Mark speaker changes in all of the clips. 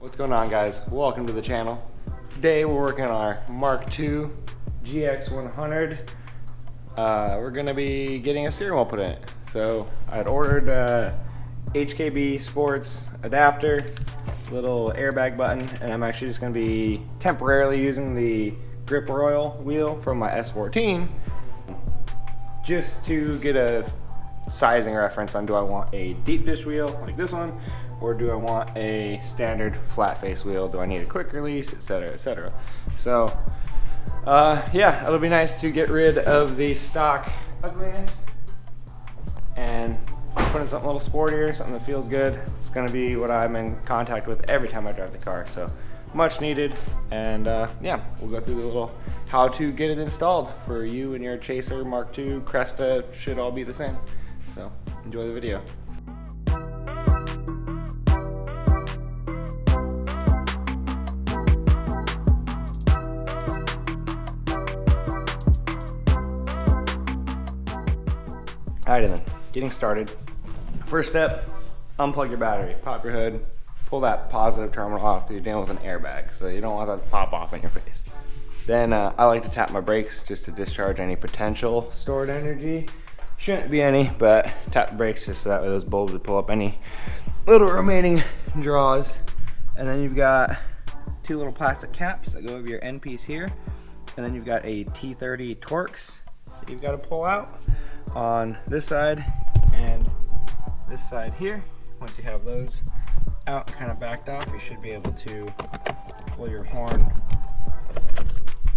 Speaker 1: What's going on, guys? Welcome to the channel. Today we're working on our Mark II GX100. We're gonna be getting a steering wheel put in it. So I'd ordered HKB Sports adapter, little airbag button, and I'm actually just gonna be temporarily using the grip royal wheel from my S14 just to get a sizing reference on, do I want a deep dish wheel like this one, or do I want a standard flat face wheel? Do I need a quick release, etc., etc. So yeah, it'll be nice to get rid of the stock ugliness and put in something a little sportier, something that feels good. It's going to be what I'm in contact with every time I drive the car, so much needed. And yeah, we'll go through the little how to get it installed for you and your Chaser, Mark II, Cresta, should all be the same. So enjoy the video. Alrighty then, getting started. First step, unplug your battery, pop your hood, pull that positive terminal off because you're dealing with an airbag, so you don't want that to pop off in your face. Then I like to tap my brakes just to discharge any potential stored energy. Shouldn't be any, but tap the brakes just so that way those bulbs would pull up any little remaining draws. And then you've got two little plastic caps that go over your end piece here. And then you've got a T30 Torx that you've got to pull out on this side and this side here. Once you have those out and kind of backed off, you should be able to pull your horn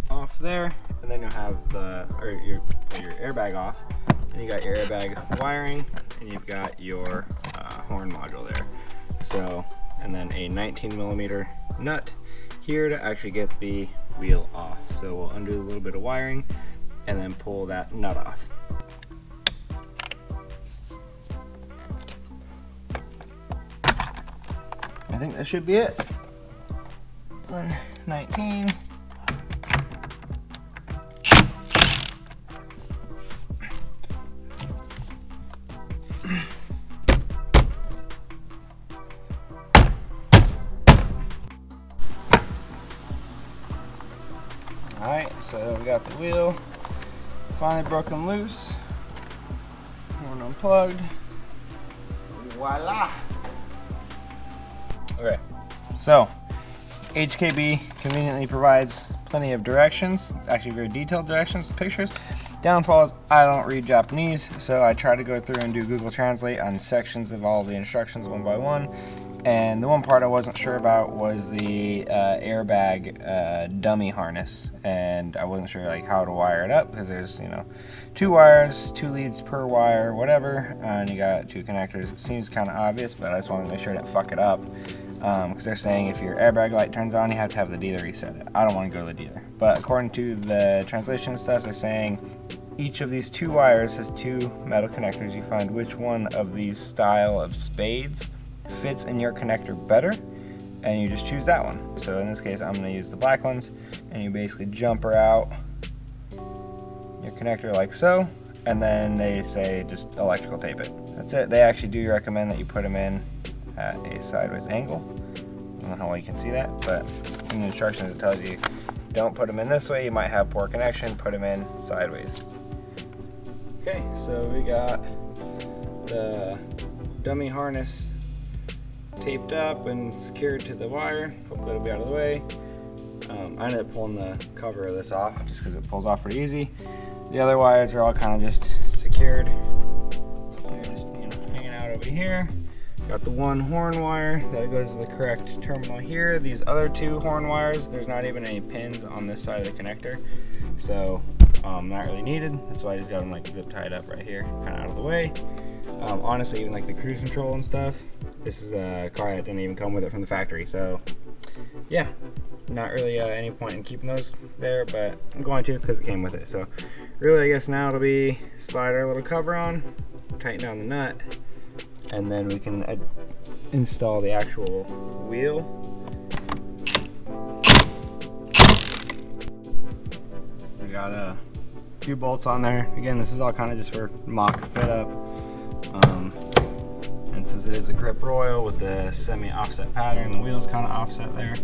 Speaker 1: off there, and then you'll have your airbag off. And you got your airbag wiring, and you've got your horn module there. So, and then a 19mm nut here to actually get the wheel off. So we'll undo a little bit of wiring and then pull that nut off. I think that should be it. So 19. Alright, so we got the wheel finally broken loose, horn unplugged, voila! Okay, so HKB conveniently provides plenty of directions, actually very detailed directions with pictures. Downfall is I don't read Japanese, so I try to go through and do Google Translate on sections of all the instructions one by one. And the one part I wasn't sure about was the airbag dummy harness, and I wasn't sure like how to wire it up because there's, you know, 2 wires, 2 leads per wire, whatever, and you got 2 connectors. It seems kind of obvious, but I just wanted to make sure I didn't fuck it up because they're saying if your airbag light turns on, you have to have the dealer reset it. I don't want to go to the dealer, but according to the translation and stuff, they're saying each of these 2 wires has 2 metal connectors. You find which one of these style of spades fits in your connector better, and you just choose that one. So in this case, I'm going to use the black ones, and you basically jumper out your connector like so, and then they say just electrical tape it. That's it. They actually do recommend that you put them in at a sideways angle. I don't know how well you can see that, but in the instructions it tells you don't put them in this way, you might have poor connection, put them in sideways. Okay, so we got the dummy harness taped up and secured to the wire. Hopefully it'll be out of the way. I ended up pulling the cover of this off just because it pulls off pretty easy. The other wires are all kind of just secured. They're just, you know, hanging out over here. Got the one horn wire that goes to the correct terminal here. These other 2 horn wires, there's not even any pins on this side of the connector, so not really needed. That's why I just got them like zip tied up right here, kind of out of the way. Honestly, even like the cruise control and stuff, this is a car that didn't even come with it from the factory, so yeah, not really any point in keeping those there, but I'm going to because it came with it. So really, I guess now it'll be slide our little cover on, tighten down the nut, and then we can install the actual wheel. We got a few bolts on there. Again, this is all kind of just for mock fit up. And since it is a grip royal with the semi-offset pattern, the wheel's kind of offset there.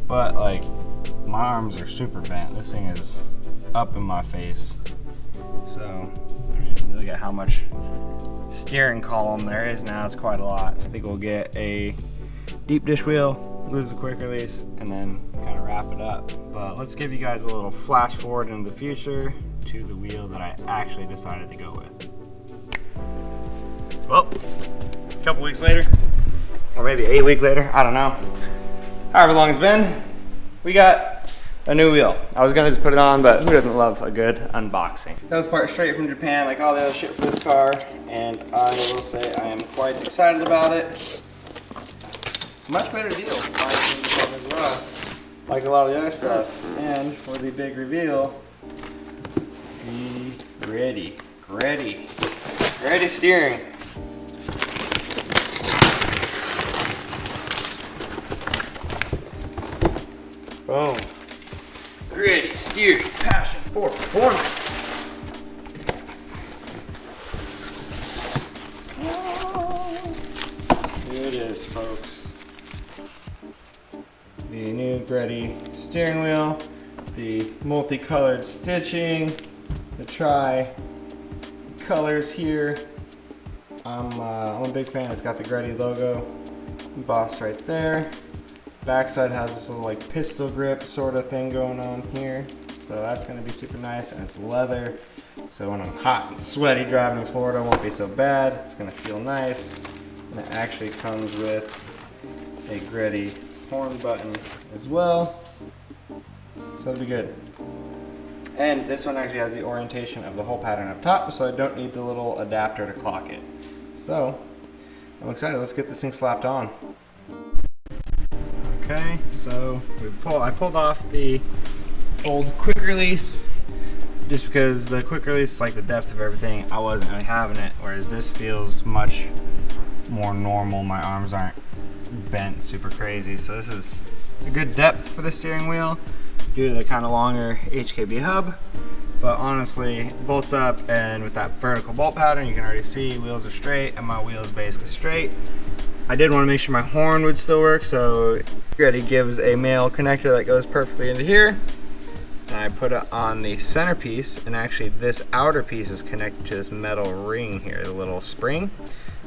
Speaker 1: But like, my arms are super bent. This thing is up in my face. So, I mean, you look at how much steering column there is now, it's quite a lot. So I think we'll get a deep dish wheel, lose the quick release, and then kind of wrap it up. But let's give you guys a little flash forward into the future to the wheel that I actually decided to go with. Well, a couple weeks later, or maybe 8 weeks later, I don't know. However long it's been, we got a new wheel. I was gonna just put it on, but who doesn't love a good unboxing? That was part straight from Japan, like all the other shit for this car, and I will say I am quite excited about it. Much better deal, as well, like a lot of the other stuff. And for the big reveal, the GReddy steering. Boom. GReddy steering, passion for performance. Here it is, folks. The new GReddy steering wheel, the multicolored stitching, the tri-colors here. I'm a big fan. It's got the GReddy logo embossed right there. Backside has this little like pistol grip sort of thing going on here. So that's gonna be super nice, and it's leather. So when I'm hot and sweaty driving in Florida, it won't be so bad. It's gonna feel nice. And it actually comes with a GReddy horn button as well. So it'll be good. And this one actually has the orientation of the whole pattern up top, so I don't need the little adapter to clock it. So I'm excited. Let's get this thing slapped on. Okay, so I pulled off the old quick release just because the quick release, like the depth of everything, I wasn't really having it, whereas this feels much more normal. My arms aren't bent super crazy, so this is a good depth for the steering wheel due to the kind of longer HKB hub. But honestly, it bolts up, and with that vertical bolt pattern, you can already see wheels are straight, and my wheel is basically straight. I did want to make sure my horn would still work, so GReddy gives a male connector that goes perfectly into here. And I put it on the centerpiece, and actually this outer piece is connected to this metal ring here, the little spring.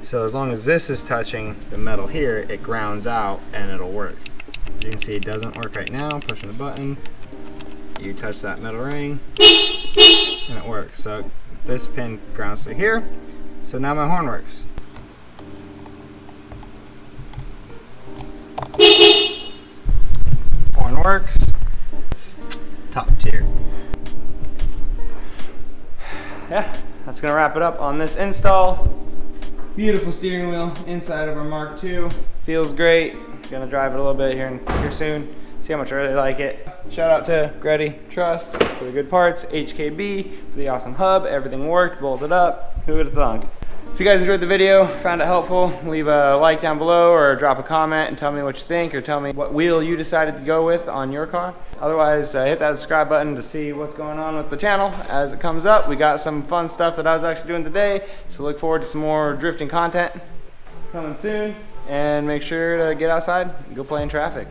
Speaker 1: So as long as this is touching the metal here, it grounds out and it'll work. As you can see, it doesn't work right now. Pushing the button, you touch that metal ring, and it works. So this pin grounds through here, so now my horn works. Horn works. It's top tier. Yeah, that's gonna wrap it up on this install. Beautiful steering wheel inside of our Mark II. Feels great. Gonna drive it a little bit here soon. See how much I really like it. Shout out to GReddy Trust for the good parts. HKB for the awesome hub. Everything worked, bolted up. Who would have thunk? If you guys enjoyed the video, found it helpful, leave a like down below or drop a comment and tell me what you think, or tell me what wheel you decided to go with on your car. Otherwise, hit that subscribe button to see what's going on with the channel as it comes up. We got some fun stuff that I was actually doing today, so look forward to some more drifting content coming soon. And make sure to get outside and go play in traffic.